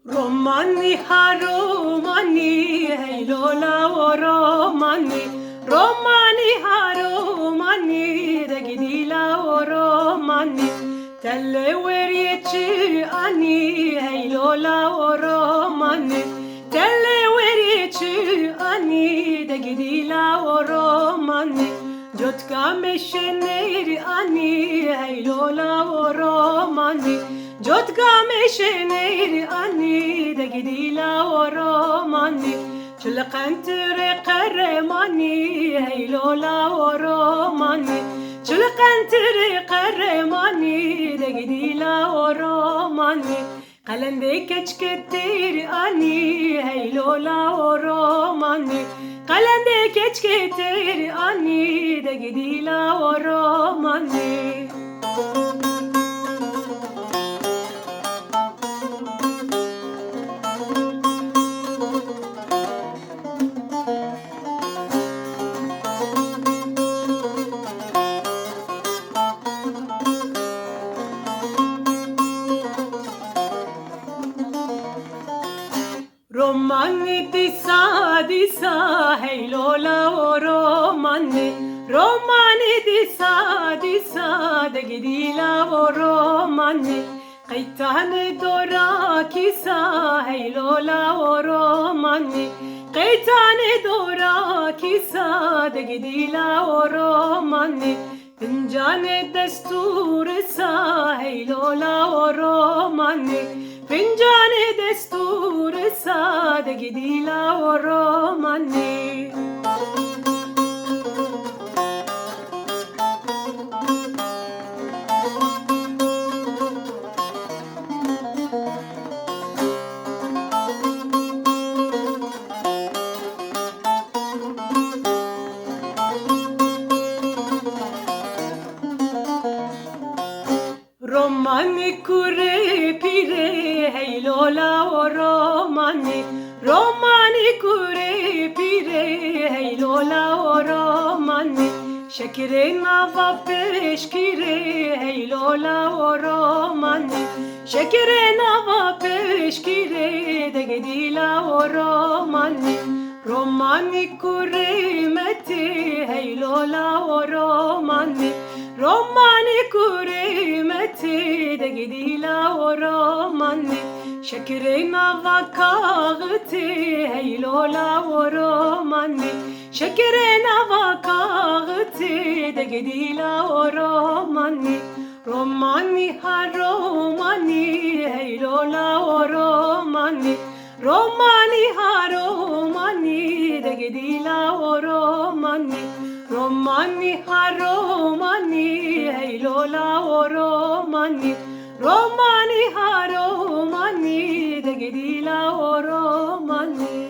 Romani ha romani, hey lola o romani, romani ha romani, da gidila o romani, telle verici ani, hey lola o romani, telle verici ani, da gidila o romani, jotka mesheneri ani, hey lola o romani. Jotka mesheneri ani de gidila o romani Chulqantire qaremani hey lola o romani Chulqantire qaremani de gidila o romani Qalande keçketir ani hey lola o romani Qalande keçketir ani de gidila o romani Romani disa hey lola o romani Romani disa de gidila o romani Qaytane dora kisa hey lola o romani Qaytane dora kisa de gidila o romani Fincane destur sa hey lola o romani Fincane destur sa de gidila o romani Romani kure pire hey lola o romani Romani kure pire hey lola o romani Şekere nava peşkire hey lola o romani Şekere nava peşkire de gidila o romani Romani kure meti hey lola o romani Romani kure meti de gidila o romani Şekere nava kağıtı hey lola o romani Şekere nava kağıtı de gidila o romani Romani ha romani hey lola o romani Romani ha romani de gidila o romani Romani ha romani hey lola o romani Romani ha romani de gidila o romani